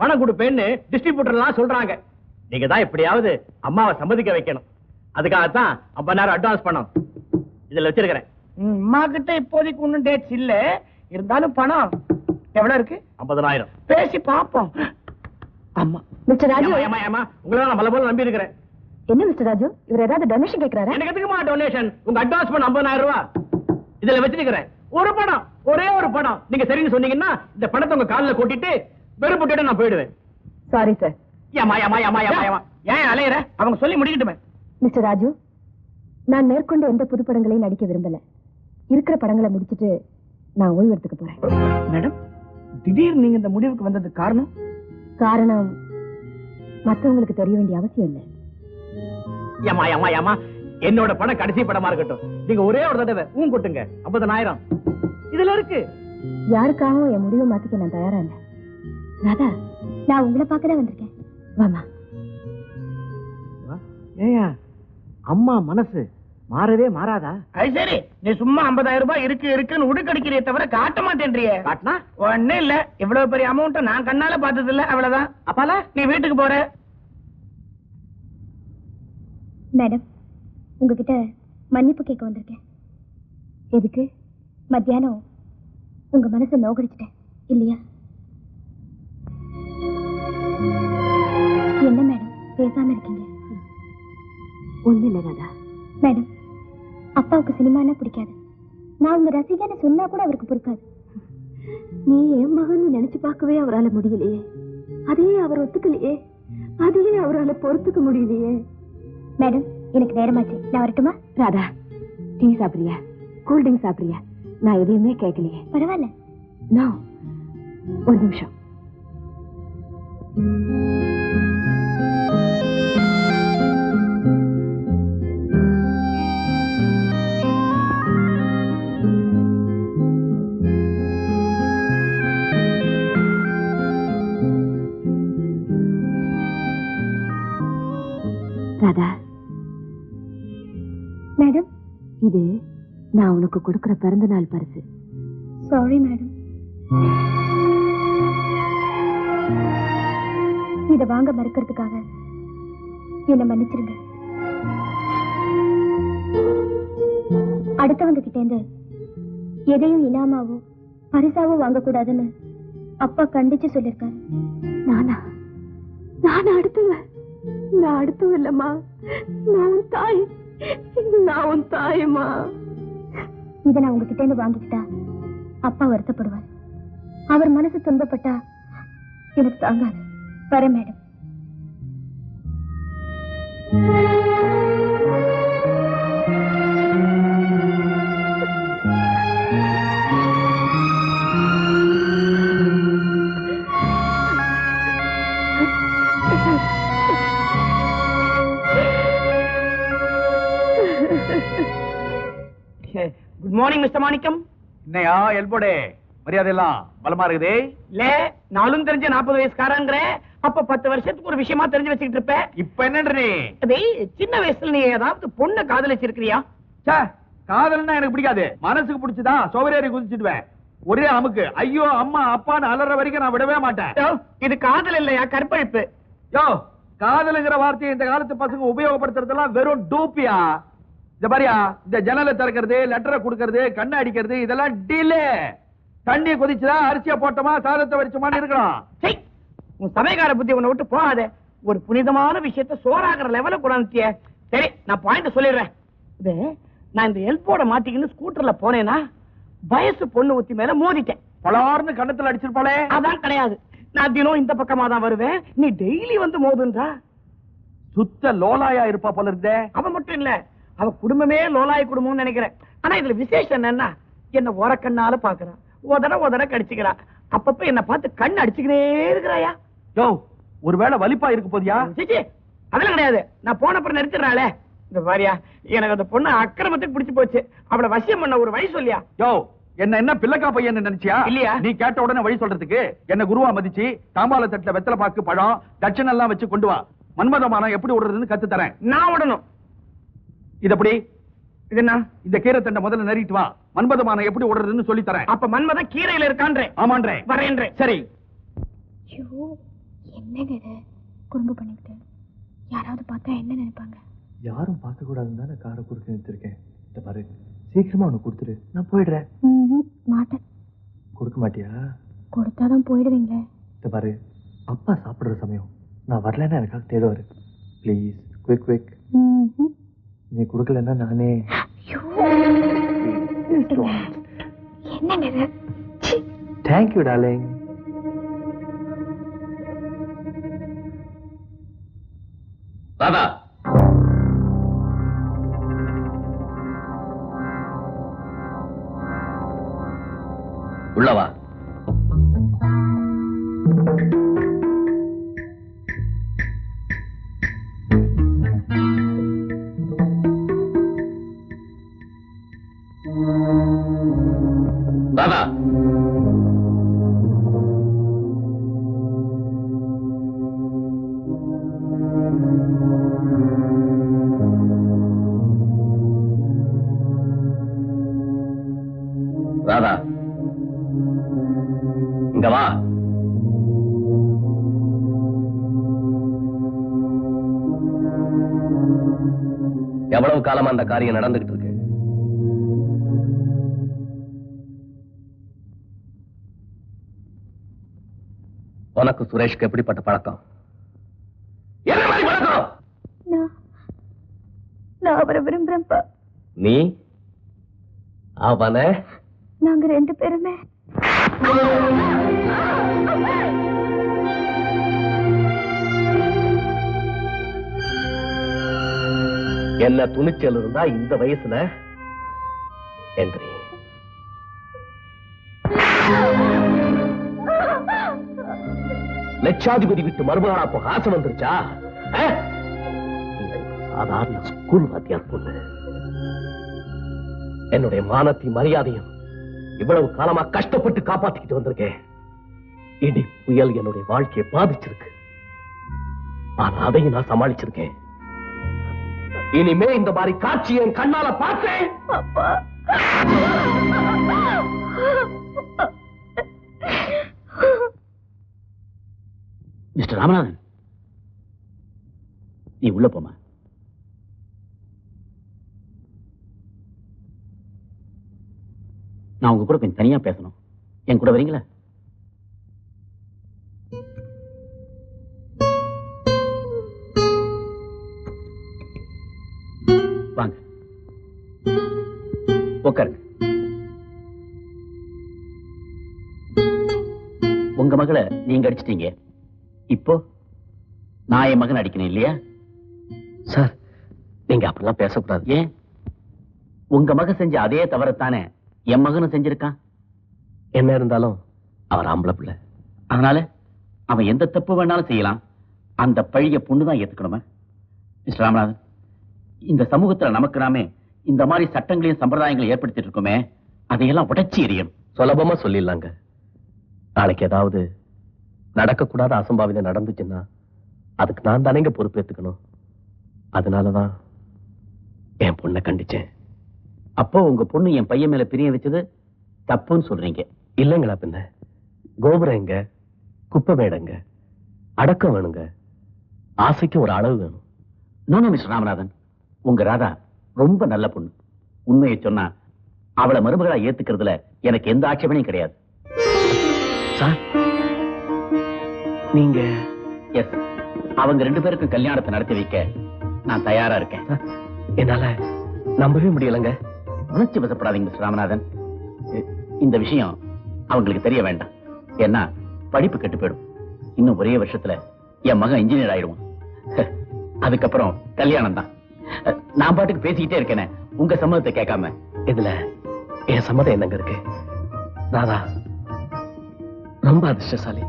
பணம் கொடுப்பேன்னு டிஸ்ட்ரிபியூட்டர் எல்லாம் சொல்றாங்க. நீங்க தான் எப்படியாவது அம்மாவை சம்மதிக்க வைக்கணும். அதுக்காகத்தான் 50,000 அட்வான்ஸ் பணம் இதுல வச்சிருக்கிறேன். அம்மா கிட்ட இப்போதைக்கு ஒன்னும் டேட்ஸ் இல்ல, இருந்தாலும் பணம் எவ்வளவு இருக்கு? 50,000. பேசி பாப்போம். அம்மா மிஸ்டர் ராஜு, உங்களை நான் மலை போல நம்பி இருக்கிறேன். என்ன மிஸ்டர் ராஜு, இவர் ஏதாவது டொனேஷன் கேட்கிறாரா? எனக்கு எதுக்குமா டொனேஷன்? உங்க அட்வான்ஸ் பணம் 50,000 ரூபாய் இதுல வச்சிருக்கிறேன். ஒரு படம், ஒரே ஒரு படம் நீங்க சரின்னு சொன்னீங்கன்னா இந்த பணத்தை உங்க காலில் கொட்டிட்டு வெறுப்புட்டு நான் போயிடுவேன். Sorry sir. ஏன் அலையற? அவங்க சொல்லி முடிக்கட்டுமே. மிஸ்டர் ராஜு, நான் மேற்கொண்டு எந்த புது படங்களையும் நடிக்க விரும்பல. இருக்கிற படங்களை முடிச்சிட்டு நான் ஓய்வு எடுத்துக்க போறேன். மேடம், திடீர்னு நீங்க இந்த முடிவுக்கு வந்ததுக்கு காரணம்? காரணம் மற்றவங்களுக்கு தெரிய வேண்டிய அவசியம் இல்லை. என்னோட படம் கடைசி படமா இருக்கட்டும். நீங்க ஒரே ஒரு தடவை கொட்டுங்க. 50,000 இதுல இருக்கு. யாருக்காகவும் என் முடிவை மாத்திக்க நான் தயாரா இல்ல. ராதா, நான் உங்களை பார்க்கதான் வந்திருக்கேன். வாமா. ஏயா அம்மா மனசு மாறவே மாறாதா? அது சரி, நீ சும்மா 50,000 ரூபாய் இருக்குன்னு உடுக்கடிக்கிறிய தவிர காட்ட மாட்டேன்றிய. காட்டினா ஒண்ணு இல்ல, இவ்வளவு பெரிய அமௌண்ட் நான் கண்ணால பார்த்தது இல்ல, அவ்வளவுதான். அப்பால நீ வீட்டுக்கு போற. மேடம், உங்ககிட்ட மன்னிப்பு கேட்க வந்திருக்கேன். எதுக்கு? மத்தியானம் உங்க மனசை நோகடிச்சிட்டேன் இல்லையா? என்ன மேடம் பேசாம இருக்கீங்க? ஒண்ணு இல்ல ராதா. மேடம், அப்பாவுக்கு சினிமானா பிடிக்காது. நான் உங்க ரசிகன்னு சொன்னா கூட அவருக்கு பிடிக்காது. நீ என் மகன் நினைச்சு பார்க்கவே அவரால் முடியலையே. அதையே அவர் ஒத்துக்கலையே. அதையே அவரால் பொறுத்துக்க முடியலையே. மேடம், எனக்கு நேரமாச்சு, நான் வரட்டுமா? ராதா, டீ சாப்பிடுறியா? கூல் ட்ரிங்க் சாப்பிடுறியா? நான் எதையுமே கேட்கலையே. பரவாயில்ல. நோ, ஒரு நிமிஷம். ராதா, மேடம், இது நான் உனக்கு கொடுக்கிற பிறந்த நாள் பரிசு. Sorry madam. இத வாங்க மறுக்கிறதுக்காக என்ன மன்னிச்சிருங்க. அடுத்தவங்க கிட்ட இருந்து எதையும் இனாமாவோ பரிசாவோ வாங்க கூடாதுன்னு அப்பா கண்டிச்சு சொல்லிருக்காரு. நானா அடுத்தவன்? நான் அடுத்தவன் இல்லம்மா, நான் உன் தாய். நான் உன் தாயம்மா. இதை நான் உங்ககிட்ட இருந்து வாங்கிக்கிட்டா அப்பா வருத்தப்படுவார். அவர் மனசு துன்பப்பட்டா எனக்கு தாங்காது. வரேன் மேடம். குட் மார்னிங் மிஸ்டர் மாணிக்கம். என்னையா எல்போடே மரியாதை எல்லாம் பலமா இருக்குதே. இல்ல, நாளும் தெரிஞ்ச 40 வயசுக்காரங்கிற அப்ப 10 வருஷத்துக்கு ஒரு விஷயமா தெரிஞ்சு வச்சுக்கிட்டு இருப்ப. இப்ப என்ன சின்ன வயசுல நீ ஏதாவது பொண்ணை காதலிச்சிருக்கிறியா? காதல்னா எனக்கு பிடிக்காது. மனசுக்கு பிடிச்சதான் சோவரேறி குதிச்சிடுவேன். ஒரே அமுக்கு ஐயோ அம்மா அப்பான்னு அலற வரைக்கும் நான் விடவே மாட்டேன். இது காதல் இல்லையா, கற்பழிப்பு. யோ, காதலுங்கிற வார்த்தையை இந்த காலத்து பசங்க உபயோகப்படுத்துறதெல்லாம் வெறும் டூப்பியா. இந்த மாதிரியா இந்த ஜன்னலை திறக்கிறது, லெட்டரை கொடுக்கறது, கண்ணை அடிக்கிறது, இதெல்லாம் டிலே. தண்ணியை கொதிச்சுதா, அரிசியா போட்டோமா, சாதத்தை வரிச்சோமான்னு இருக்கணும். உன் சமயக்கார புத்தி உன்னை விட்டு போகாத. ஒரு புனிதமான விஷயத்த சோறாகிற லெவல கொண்டாந்துட்டிய. சரி, நான் பாயிண்ட் சொல்லிடுறேன். இது நான் இந்த எல்போட மாட்டிக்கின்னு ஸ்கூட்டர்ல போனேன்னா வயசு பொண்ணு ஊத்தி மேல மோதிட்டேன். பலார்னு கண்ணத்துல அடிச்சிருப்பாளே. அதான் கிடையாது, நான் தினம் இந்த பக்கமா தான் வருவேன். நீ டெய்லி வந்து மோதுன்றா. சுத்த லோலாயா இருப்பா போல இருந்தே. அவன் மட்டும் இல்ல, அவ குடும்பமே லோலாய் குடும்பம்னு நினைக்கிறேன். ஆனா இதுல விசேஷம் என்னன்னா, என்ன ஓரக்கண்ணால பாக்குறான், உதட கடிச்சுக்கிறா. அப்பப்ப என்ன பார்த்து கண் அடிச்சுக்கிட்டே இருக்கிறாயா. யோ, ஒருவேளை வலிப்பா இருக்கு போதியா? அதெல்லாம் கிடையாது, நான் போனப்புறம் நிறுத்திடுறாளே. இந்த பாரியா, எனக்கு அந்த பொண்ணு அக்கிரமத்துக்கு பிடிச்சு போச்சு. அவளை வசியம் பண்ண ஒரு வழி சொல்லியா? யோ, என்ன பிள்ளைக்கா பையன் நினைச்சியா? இல்லையா? நீ கேட்ட உடனே வழி சொல்றதுக்கு என்ன குருவா மதிச்சு தாம்பால தட்டுல வெத்தலை பாக்கு பழம் தட்சணை எல்லாம் வச்சு கொண்டு வா. மன்மதமானம் எப்படி விடுறதுன்னு கத்து தரேன். நான் விடணும். இது எப்படி? இது என்ன? இந்த கீரை தண்டை முதல்ல நறிட்டு வா. மன்மதமானம் எப்படி விடுறதுன்னு சொல்லி தரேன். அப்ப மன்மதன் கீரையில இருக்கான்றேன். ஆமான்றேன். வரேன்றேன். சரி. என்னங்க இது குறும்பு பண்ணிக்கிட்டு யாராவது பார்த்தா என்ன நினைப்பாங்க? யாரும் பார்க்க கூடாதுன்னு தான் நான் காரை குறுக்க நிறுத்திருக்கேன். இந்த பாரு, சீக்கிரமா அவனுக்கு கொடுத்துரு, நான் போயிடுறேன். மாட்டேன். கொடுக்க மாட்டியா? கொடுத்தாதான் போயிடுவீங்களே. இந்த பாரு, அப்பா சாப்பிடுற சமயம் நான் வரலன்னா எனக்காக தேடுவாரு. Please quick quick. நீ கொடுக்கலன்னா நானே. என்னங்க இது? Thank you darling. ராதா, உள்ளவா. ராதா, ராதா, இங்க வா. எவ்வளவு காலமா அந்த காரியம் நடந்துகிட்டு இருக்கு? உனக்கு சுரேஷ்க்கு எப்படிப்பட்ட பழக்கம்? என்ன மாதிரி பழக்கம்? நான் அவரை விரும்புறேன்ப்பா. நீ அவனை? நாங்க 2 பேருமே. என்ன துணிச்சல் இருந்தா இந்த வயசுல எந்திரி. லட்சாதிபதி விட்டு மருமகனா போக ஆசை வந்துருச்சா? சாதாரண ஸ்கூல் வாத்தியார் பொண்ணு. என்னுடைய மானத்தையும் மரியாதையும் இவ்வளவு காலமா கஷ்டப்பட்டு காப்பாத்திக்கிட்டு வந்திருக்கேன். இடி புயல் என்னுடைய வாழ்க்கையை பாதிச்சிருக்கு. ஆனா அதையும் நான் சமாளிச்சிருக்கேன். இனிமே இந்த மாதிரி காட்சி என் கண்ணால பார்த்தேன். மிஸ்டர் ராமநாதன், நீ உள்ள போமா. நான் உங்க கூட கொஞ்சம் தனியா பேசணும். என் கூட வரீங்களா? வாங்க, உட்காருங்க. உங்க மகளை நீங்க அடிச்சிட்டீங்க. இப்போ நான் என் மகன் அடிக்கணும் இல்லையா? சார், நீங்க அப்படிலாம் பேசக்கூடாது. ஏன்? உங்க மகன் செஞ்ச அதே தவறத்தானே என் மகனும் செஞ்சிருக்கான். என்ன இருந்தாலும் அவர் ஆம்பளை பிள்ளை. அதனால அவன் எந்த தப்பு வேணாலும் செய்யலாம். அந்த பழிய பொண்ணுதான் ஏத்துக்கணுமா? மிஸ்டர் ராமநாதன், இந்த சமூகத்துல நமக்கு நாமே இந்த மாதிரி சட்டங்களையும் சம்பிரதாயங்களையும் ஏற்படுத்திட்டு இருக்கோமே, அதையெல்லாம் உடைச்சி எறியணும். சுலபமா சொல்லிடலாங்க. நாளைக்கு ஏதாவது நடக்கக்கூடாத அசம்பாவிதம் நடந்துச்சுன்னா அதுக்கு நான் தானேங்க பொறுப்பேற்றுக்கணும். அதனாலதான் என் பொண்ணை கண்டிச்சேன். அப்போ உங்க பொண்ணு என் பையன் மேல பிரிய வச்சது தப்புன்னு சொல்றீங்க இல்லைங்களா? பின்ன கோபுரம் எங்க, குப்பை மேடங்க, அடக்கம் வேணுங்க, ஆசைக்கு ஒரு அளவு வேணும். நோ மிஸ்டர் ராமநாதன், உங்க ராதா ரொம்ப நல்ல பொண்ணு. உண்மையை சொன்னா அவளை மருமகளா ஏத்துக்கிறதுல எனக்கு எந்த ஆட்சேபனையும் கிடையாது. சார், நீங்க எஸ், அவங்க 2 பேருக்கும் கல்யாணத்தை நடத்தி வைக்க நான் தயாரா இருக்கேன். என்னால நம்பவே முடியலங்க. உணர்ச்சி வசப்படாதீங்க மிஸ்டர் ராமநாதன். இந்த விஷயம் அவங்களுக்கு தெரிய வேண்டாம். ஏன்னா படிப்பு கெட்டு போயிடும். இன்னும் ஒரே வருஷத்துல என் மகன் இன்ஜினியர் ஆயிடுவான். அதுக்கப்புறம் கல்யாணம் தான். நான் பாட்டுக்கு பேசிக்கிட்டே இருக்கேனே, உங்க சம்மதத்தை கேட்காம. இதுல என் சம்மதம் என்னங்க இருக்கு? ராதா ரொம்ப அதிர்ஷ்டசாலி.